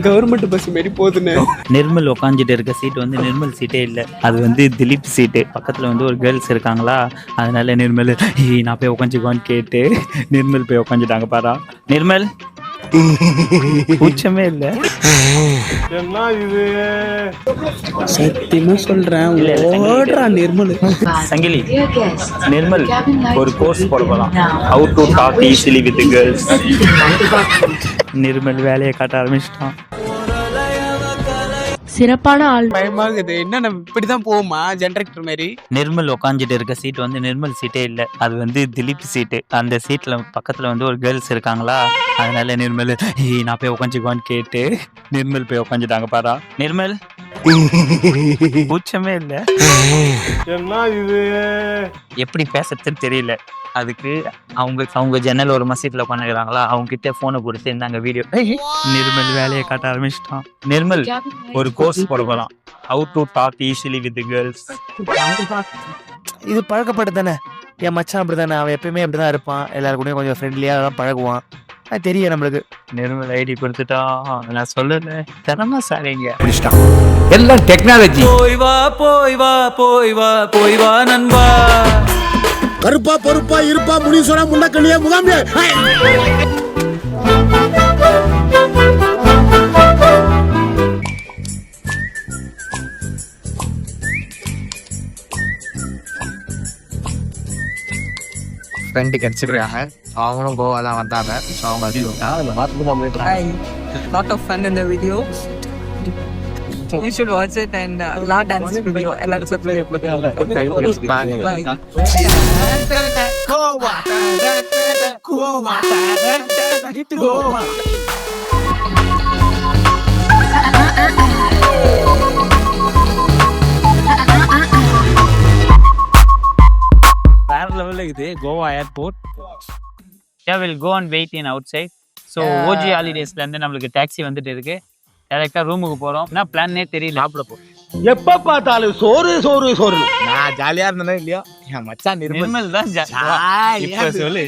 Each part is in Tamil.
கவர்மெண்ட் பஸ் மாரி போகுதுன்னு. நிர்மல் உட்காந்துட்டு இருக்க சீட் வந்து நிர்மல் சீட்டே இல்லை, அது வந்து திலீப் சீட்டு. பக்கத்தில் வந்து ஒரு கேர்ள்ஸ் இருக்காங்களா, அதனால நிர்மல் நான் போய் உட்காந்துக்குவான்னு கேட்டு நிர்மல் போய் உட்காந்துட்டாங்க. பாரா நிர்மல் கூச்சமே இல்லை. சத்தியமா சொல்றேன், ஓடுறா நிர்மல். சங்கிலி நிர்மல் ஒரு கோர்ஸ் போட போலாம், how to talk easily with girls. Nirmal வேலையை காட்ட ஆரம்பிச்சிட்டான். சிறப்பான ஆள். பயமாகுது, என்ன இப்படிதான் போகுமா ஜெனரேட்டர் மாதிரி? நிர்மல் உட்காந்துட்டு இருக்க சீட் வந்து நிர்மல் சீட்டே இல்லை, அது வந்து திலீப் சீட்டு. அந்த சீட்ல பக்கத்துல வந்து ஒரு கேர்ள்ஸ் இருக்காங்களா, அதனால நிர்மல் நான் போய் உட்காந்துக்குவான்னு கேட்டு நிர்மல் போய் உட்காந்துட்டாங்க. பாரா நிர்மல் கூச்சமே இல்லை. எப்படி பேசுறதுன்னு தெரியல. அதுக்கு அவங்க ஜன்னல் ஒரு மசீட்ல உட்காந்துக்கிறாங்களா, அவங்க கிட்ட போனை கொடுத்து இருந்தாங்க வீடியோ. நிர்மல் வேலையை காட்ட ஆரம்பிச்சிட்டான். நிர்மல் ஒரு கோர்ஸ் போட போலாம், how to talk easily with girls. இது பழக்கப்பட்டு தானே, என் மச்சான் அப்படி தானே, அவன் எப்பயுமே அப்படிதான் இருப்பான், எல்லாருக்கூடயும் கொஞ்சம் ஃப்ரெண்ட்லியா தான் பழகுவான், அது தெரியும் நம்மளுக்கு. நிர்மல் ஐடி கொடுத்துட்டா, நான் சொல்லல திறமை சாரிங்க. எல்லாம் டெக்னாலஜி. போய் வா போய் வா போய் வா போய் வா நண்பா. கருப்பா பொறுப்பா இருப்பா முனீஸ்வரா முண்டக்கண்ணியா முகாமியா. ஃப்ரெண்டு கிடைச்சிருக்காங்க, அவங்களும் கோவாலாம் வந்தாங்க. Lot of fun in the video. You should watch it and lot dance video. வேற லெவல்ல இருக்குது Goa airport. Yeah, we'll go and wait in outside. So OG ஹாலிடேஸ்ல இருந்து நம்மளுக்கு டாக்ஸி வந்துட்டு இருக்கு. டைரக்டா ரூமுக்கு போறோம். என்ன பிளான்னே தெரியல. சாப்பிட போ. எப்ப பார்த்தாலும் சோறு சோறு சோறு. நான் ஜாலியா இருந்தேனே இல்லையா, என் மச்சான் நிர்மல் தான் இப்ப சொல்லு.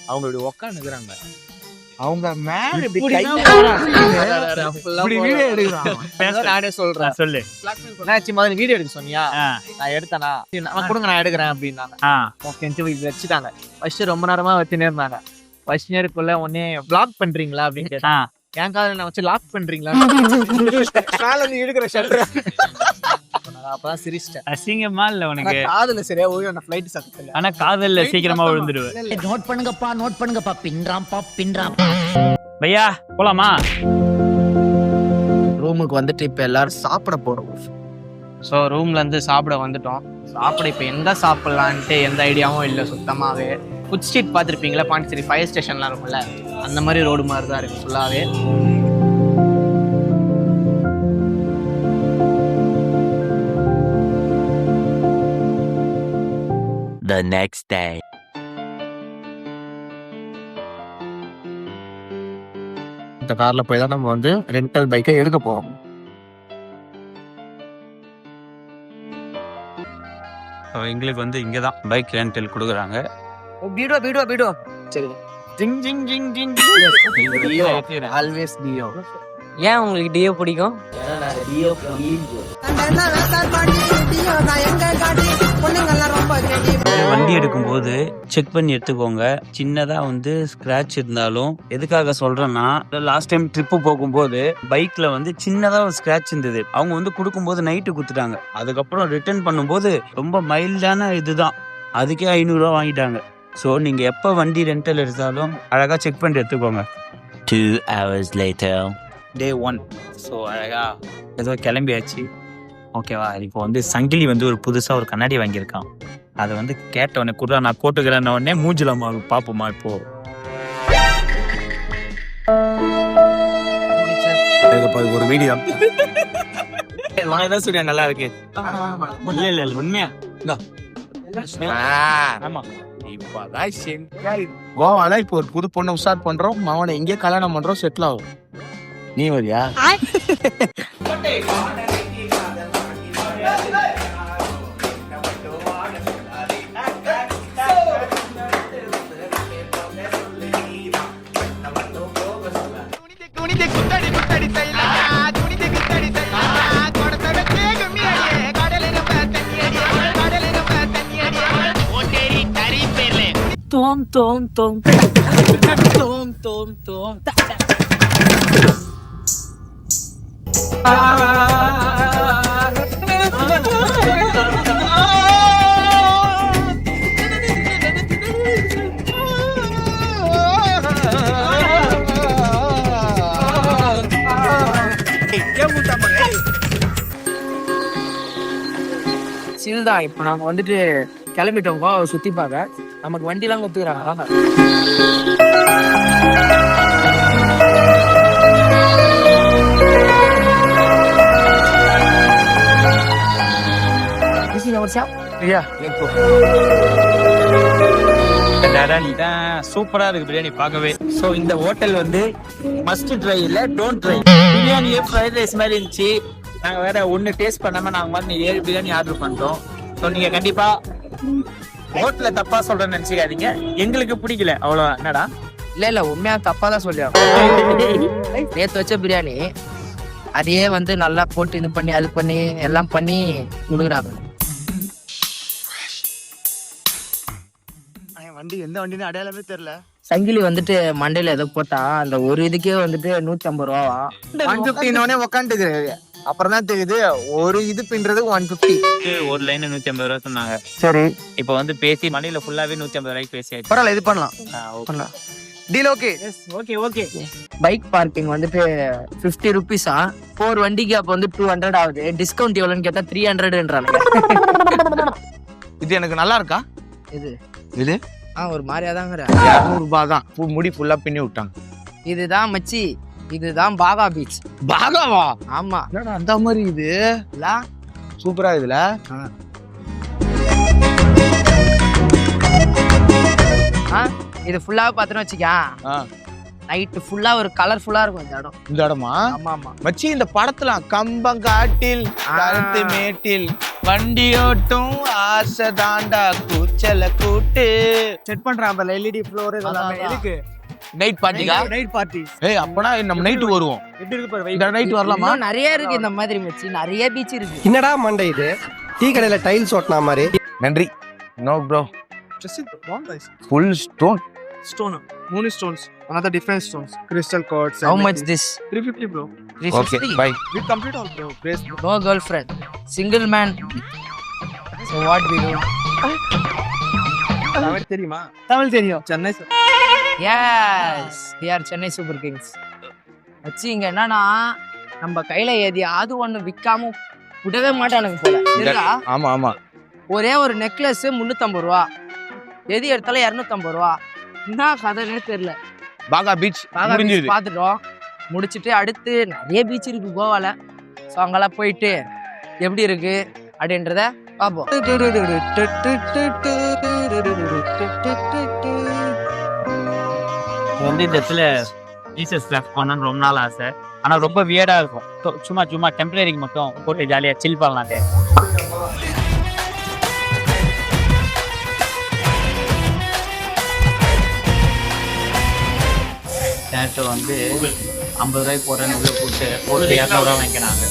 அவங்க இப்படி உட்காந்துக்கிறாங்க, அவங்க மேல நானே சொல்றேன். சொல்லு முதல்ல வீடியோ எடுக்க சொன்னியா, நான் எடுத்தேனா, நான் கொடுங்க நான் எடுக்கிறேன் அப்படின்னாங்க. வச்சுட்டாங்க. ஃபர்ஸ்ட் ரொம்ப நேரமா வச்சுனே இருந்தாங்க. ஃபர்ஸ்ட் நேருக்குள்ள உடனே பிளாக் பண்றீங்களா அப்படின்னு கேட்டேன். என் காதல நான் வச்சு லாக் பண்றீங்களா, எடுக்கிற ஷட்டர். அப்பதான் சிரிச்சிட்டேன். அசிங்கமா இல்ல உனக்கு? காதல சரியா ஓய்வு ஃபிளைட் சத்தத்துல, ஆனா காதல்ல சீக்கிரமா விழுந்துடுவேன். நோட் பண்ணுங்கப்பா பின்றாம். பையா போலாமா? ரூமுக்கு வந்துட்டு இப்ப எல்லாரும் சாப்பிட போறோம். ஸோ ரூம்ல இருந்து சாப்பிட வந்துட்டோம். சாப்பிட இப்ப எங்க சாப்பிடலான்ட்டு எந்த ஐடியாவும் இல்லை சுத்தமாவே. ஃபுட் ஸ்ட்ரீட் பார்த்துருப்பீங்களா, பாண்டிச்சேரி ஃபயர் ஸ்டேஷன்லாம் இருக்கும்ல, அந்த மாதிரி ரோடு மாதிரி தான் இருக்கு ஃபுல்லாவே. The next day. இந்த கார்ல போய் தான் நம்ம வந்து ரெண்டல் பைக்கை எடுக்க போறோம். எங்களுக்கு வந்து இங்கதான் பைக் ரெண்டல் கொடுக்குறாங்க. வீடியோ சரி. ஜிங் ஜிங் ஜிங் ஜிங் ஆல்வேஸ் டியோ. ஏன் உங்களுக்கு டியோ பிடிக்கும்? வண்டி எடுக்கும் போது செக் பண்ணி எடுத்துக்கோங்க. சின்னதா வந்து ஸ்கிராட்ச் இருந்தாலும், எதுக்காக சொல்றேன்னா, லாஸ்ட் டைம் ட்ரிப்பு போகும்போது பைக்ல வந்து சின்னதா ஒரு ஸ்கிராட்ச் இருந்தது. அவங்க வந்து கொடுக்கும்போது நைட்டு கொடுத்துட்டாங்க. அதுக்கப்புறம் ரிட்டர்ன் பண்ணும்போது ரொம்ப மைல்டான இதுதான், அதுக்கே 500 ரூபா வாங்கிட்டாங்க. ஸோ நீங்க எப்ப வண்டி ரெண்டல் எடுத்தாலும் அழகா செக் பண்ணி எடுத்துக்கோங்க. 2 hours later. Day 1. ஸோ அழகா ஏதோ கிளம்பியாச்சு. ஓகேவா? இப்போ வந்து சங்கிலி வந்து ஒரு புதுசா ஒரு கண்ணாடி வாங்கியிருக்கான். அதை வந்து கேட்டவொடனே கூட நான் போட்டுக்கிறேன் உடனே மூஞ்சிலமா பாப்போமா. இப்போ ஒரு வீடியோ சூர்யா நல்லா இருக்கு. இல்ல உண்மையா ஆமா. கோவால இப்போ ஒரு புது பொண்ணை உஷார் பண்றோம், அவனை எங்கேயே கல்யாணம் பண்றோம், செட்டில் ஆகும். நீ வரியா? குனிதே குத்தடி குத்தடி தைலா Tom, Tom, Tom. Tom, Tom, Tom. சில்தா இப்போ நாங்க வந்துட்டு கிளம்பிட்டோம் கோவா சுத்தி பார்க்க. நமக்கு வண்டிலாம் கொடுத்துக்கிறாங்க. சூப்பரா இருக்கு பிரியாணி பார்க்கவே. சோ இந்த ஹோட்டல் வந்து மஸ்ட் ட்ரை இல்ல, டோன்ட் ட்ரை. பிரியாணியே ஃப்ரைட் ரைஸ் மாதிரி இருந்துச்சு. நாங்க வேற ஒண்ணு டேஸ்ட் பண்ணாம நாங்க மாதிரி 7 பிரியாணி ஆர்டர் பண்ணிட்டோம். ஸோ நீங்க கண்டிப்பா ஹோட்டல்ல தப்பா சொல்றேன்னு நினைச்சுக்காதீங்க. எங்களுக்கு பிடிக்கல அவ்வளவு. என்னடா இல்ல உண்மையா தப்பா தான் சொல்லியா. நேத்து வச்ச பிரியாணி அதையே வந்து நல்லா போட்டு இது பண்ணி அது பண்ணி எல்லாம் பண்ணி கொடுக்குறாங்க. வண்டி எந்த வண்டின்னு அடையாளமே தெரியல. சங்கிலி வந்துட்டு மண்டையில ஏதோ போட்டா அந்த ஒரு இதுக்கே வந்துட்டு 150 ரூபாவா. 150 உக்காந்துக்கிறாரு. அப்புறம் தான் தெரியுது ஒரு இது பின்றது 150. ஒரு லைன் 150 ரூபா சொன்னாங்க. சரி, இப்ப வந்து பேசி மணில ஃபுல்லாவே 150 ரூபாய்க்கு பேசி ஆயிடுச்சு. பரவாயில்ல, இது பண்ணலாம். Deal okay. Okay okay. Bike parking வந்துட்டு 50 ருபீஸா. 4 வண்டிக்கு அப்ப வந்து 200 ஆகுது. டிஸ்கவுண்ட் எவ்வளவுன்னு கேட்டா 300ன்றாங்க. இது எனக்கு நல்லா இருக்கா? இது ஒரு மாதிரியா தாங்க. 200 ரூபாய் தான். முடி ஃபுல்லா பின்னி விட்டாங்க. இதுதான் மச்சி, இதுதான் பாகா பீச். பாகாவா? ஆமா, அந்த மாதிரி இது சூப்பரா இதுல. இது ஃபுல்லா பாத்தோன்னு வச்சுக்க, நைட்டு ஃபுல்லா ஒரு கலர்ஃபுல்லா இருக்கும் இந்த இடம். இந்த இடமா? ஆமா ஆமா மச்சி, இந்த படத்துல கம்பங்காட்டில் கருத்து மேட்டில் வண்டி ஓட்டும் ஆசை தாண்டா கூச்சல கூட்டு செட் பண்றான். எல்இடி ஃப்ளோர் எதுக்கு? நைட் பார்ட்டிக்கா? Night party. ஏய், அப்பனா நம்ம நைட் வருவோம். எப்படி இருக்கு பாரு. இந்த நைட் வரலாமா? நிறைய இருக்கு இந்த மாதிரி மச்சி, நிறைய பீச் இருக்கு. என்னடா மண்டை இது? டீ கடையில டைல்ஸ் ஓட்டினா மாதிரி. நன்றி. No bro. Full stone. 3 stones. Another different stones. Crystal quartz. How much this? 350 bro. 350. Okay, bye. We complete all bro. Praise bro. No girlfriend. Single man. So what we do? Tamil தெரியுமா? தமிழ் தெரியும். Chennai. Yes. We are Chennai Super Kings. மச்சி, இங்க என்னன்னா நம்ம கையில எதையாவது ஒண்ணு விக்காம விடவே மாட்டானுங்க போல. தெரியுதா? ஆமா ஆமா. ஒரே ஒரு நெக்லஸ் 350 ரூபா. எது எடுத்தாலும் 250 ரூபா. என்ன கதைன்னே தெரியல. பாகா பீச் முடிஞ்சது. பார்த்துட்டோம். முடிச்சுட்டு அடுத்து நிறைய பீச் இருக்கு கோவால. ஸோ அங்கெல்லாம் போயிட்டு எப்படி இருக்கு அப்படின்றத பார்ப்போம். வந்து இந்த இடத்துல ஜீசஸ் கிளாஸ் பண்ணணும்னு ரொம்ப நாள் ஆசை. ஆனா ரொம்ப வியர்டா இருக்கும். சும்மா டெம்பரரிக்கு மட்டும் போட்டு ஜாலியா சில் பண்ணலான்ட்டு. தேட்டர் வந்து 50 ரூபாய்க்கு போடுறேன்னு உள்ள போட்டு ஒரு 200 ரூபா வாங்கிக்கிறாங்க.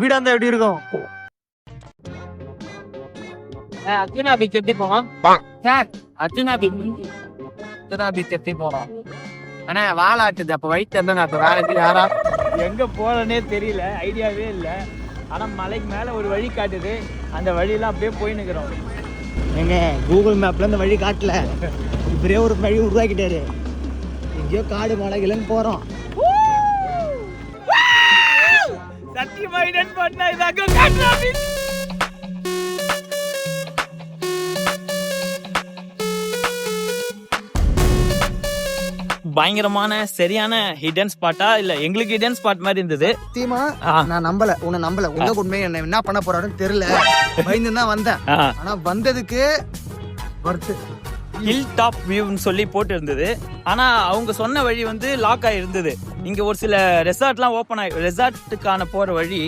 வீடா இருந்தா எப்படி இருக்கும்? அர்ஜுனா பீச் எப்படி போவோம்? அர்ஜுனா பீச் எப்படி போவோம்? ஆனா வாழாட்டுது. அப்ப வயிற்று இருந்தா அப்ப வேலைக்கு யாரா எங்க போறனே தெரியல, ஐடியாவே இல்ல. ஆனா மலைக்கு மேல ஒரு வழி காட்டுது. அந்த வழியெல்லாம் அப்படியே போய் நிக்கிறோம். எங்க கூகுள் மேப்ல இந்த வழி காட்டல, இப்படியே ஒரு வழி உருவாக்கிட்டாரு. எங்கேயோ காடு மலைகளுன்னு போறோம். சத்தியமா ஐடன் பண்ணா இதாங்க காட்டுறாங்க. பயங்கரமான சரியான ஹிடன் ஸ்பாட்டா இல்ல எங்களுக்கு ஹிடன் ஸ்பாட் மாதிரி இருந்தது. சத்தியமா நான் நம்பல, உன்னை நம்பல. உண்மை என்ன என்ன பண்ண போறாருன்னு தெரியல. பயந்து தான் வந்தேன். ஆனா வந்ததுக்கு வர்த்து. ஹில் டாப் வியூன்னு சொல்லி போட்டு இருந்தது. ஆனா அவங்க சொன்ன வழி வந்து லாக் ஆகி இருந்தது. இங்க ஒரு சில ரெசார்ட்லாம் ஓப்பன் ஆகி, ரெசார்ட்டுக்கான போற வழி,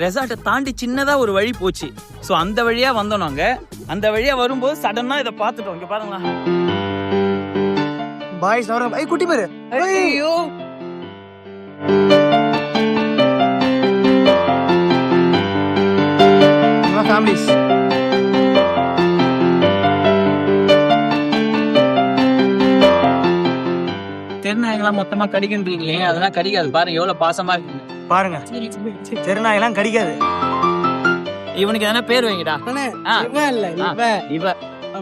ரெசார்ட்டை தாண்டி சின்னதா ஒரு வழி போச்சு. ஸோ அந்த வழியா வந்தோம் நாங்க. அந்த வழியா வரும்போது சடனா இதை பார்த்துட்டோம். இங்க பாருங்களா, பாய் சௌரவ். ஐ குட்டி பேரு. ஐயோ, ஃபேமிலிஸ். தெருநாயெல்லாம் மொத்தமா கடிக்கின்றீங்களே, அதெல்லாம் கடிக்காது. பாருங்க எவ்வளவு பாசமா இருக்கு பாருங்க தெருநாயெல்லாம் கடிக்காது. இவனுக்கு எதனா பேர் வைங்கடா. ஆ. இவன் இல்ல இவன். இவ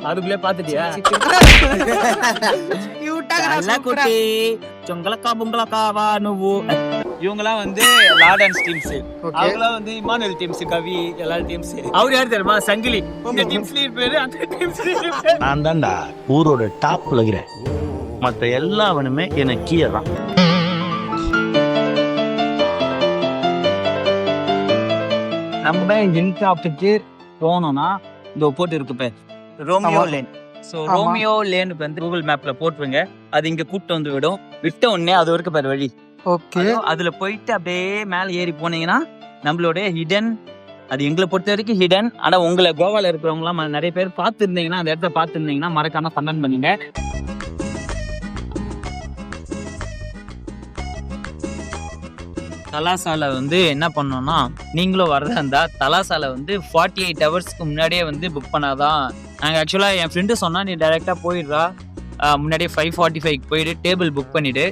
அதுக்குள்ளே பாத்துட்டியா? இவங்கலாம் வந்து லார்டன்ஸ் டீம்ஸ், அவங்கலாம் வந்து இமானுவல் டீம்ஸ், கவி எல்லா டீம்ஸ். அவர் யார் தெரியுமா? சங்கிலி. இந்த டீம்ஸ் லீடர் பேரு, அந்த டீம்ஸ் லீடர் பேரு. நான் தான்டா ஊரோட டாப்ல இருக்கிறேன். மற்ற எல்லாவனுமே எனக்கு கீழே தான். நம்ம இன்சாப்டுக்கு போனோம்னா இந்த போட்டு இருக்கு பேர் Romeo lane. So Romeo lane வந்து கூகுள் மேப்ல போட்டுருங்க. அது இங்க கூப்பிட்டு வந்து விடும். விட்ட உடனே அது வரைக்கும் பேர் வழி. ஓகே. அதுல போயிட்டு அப்படியே மேல ஏறி போனீங்கன்னா நம்மளுடைய ஹிடன், அது எங்களை பொறுத்த வரைக்கும் ஹிடன். ஆனா உங்களை கோவால இருக்கிறவங்க எல்லாம் நிறைய பேர் பார்த்துருந்தீங்கன்னா, அந்த இடத்த பார்த்துருந்தீங்கன்னா மறக்காம கமெண்ட் பண்ணுங்க. தலாசால வந்து என்ன பண்ணோம்னா, நீங்களும் வர்றதா இருந்தா தலாசால வந்து 48 ஹவர்ஸ்க்கு முன்னாடியே வந்து புக் பண்ணாதான். நாங்கள் ஆக்சுவலாக என் ஃப்ரெண்டு சொன்னா, நீ டைரெக்டாக போயிடுறா, முன்னாடியே 5:45 போயிட்டு டேபிள் புக் பண்ணிட்டு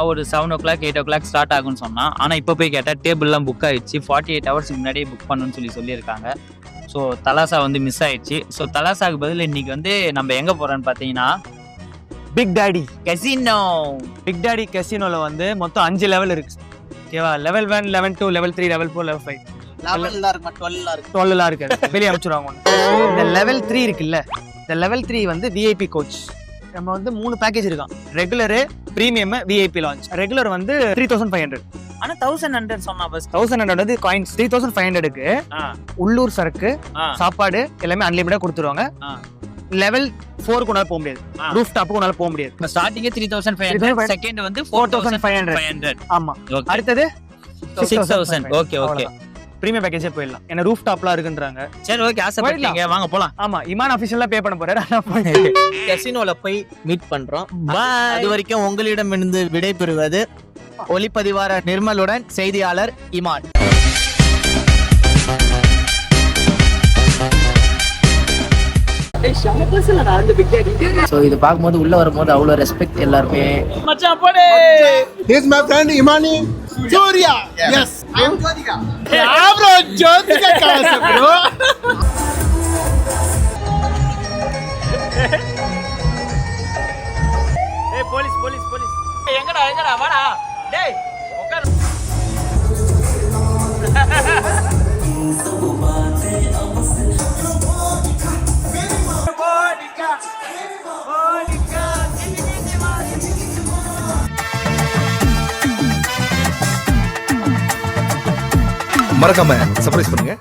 ஒரு 7 o'clock 8 o'clock ஸ்டார்ட் ஆகும்னு சொன்னான். ஆனால் இப்போ போய் கேட்டால் டேபிள்லாம் புக் ஆயிடுச்சு, 48 ஹவர்ஸ்க்கு முன்னாடியே புக் பண்ணணும்னு சொல்லியிருக்காங்க. ஸோ தலாசா வந்து மிஸ் ஆயிடுச்சு. ஸோ தலாசாக்கு பதில் இன்னைக்கு வந்து நம்ம எங்கே போகிறோன்னு பார்த்தீங்கன்னா Big Daddy Casino. Big Daddy கசினோல வந்து மொத்தம் 5 லெவல் இருக்கு. ஓகேவா? Level 1, level 2, level 3, level 4, level 5. 12 இருக்கு. வெளியே அமைச்சிருவாங்க. இந்த லெவல் 3 இருக்குல்ல, இந்த லெவல் 3 வந்து விஐபி கோச். நம்ம வந்து 3 பேக்கேஜ் இருக்கான். Regular, premium, VIP launch. Regular வந்து 3500. ஆனா 1100 சொன்னா ஃபர்ஸ்ட். 1100 வந்து காயின்ஸ். 3500க்கு உள்ளூர் சரக்கு, சாப்பாடு எல்லாமே அன்லிமிட்டடா கொடுத்துருவாங்க. லெவல் 4 உனால போக முடியாது, ரூஃப் டாப்புக்கு உனால போக முடியாது. ஸ்டார்டிங்கே 3500, செகண்ட் வந்து 4500. ஆமா. அடுத்தது 6000. Okay okay. பிரீமியம் பேக்கேஜே போயிடலாம். ஏன்னா ரூஃப் டாப்லாம் இருக்குன்றாங்க. சரி ஓகே, ஆசைப்பட்டீங்க, வாங்க போலாம். ஆமா, இமான் ஆபீஷியலா பே பண்ண போறாரு. கசினோல போய் மீட் பண்றோம். அது வரைக்கும் உங்களிடமிருந்து விடை பெறுவது ஒளிப்பதிவாளர் நிர்மலுடன் செய்தியாளர் இமான். சோ இது பார்க்கும்போது உள்ள வரும்போது அவ்வளவு ரெஸ்பெக்ட் எல்லாருமே. மச்சான் போடு. He is my friend Imani Surya. Yes, I am Jyotika. Yeah, bro, Jyotika kaise bro? ஏய் போலீஸ் போலீஸ் போலீஸ். எங்கடா எங்கடா வாடா. டேய் உட்கார். மறக்காம சர்ப்ரைஸ் பண்ணுங்க.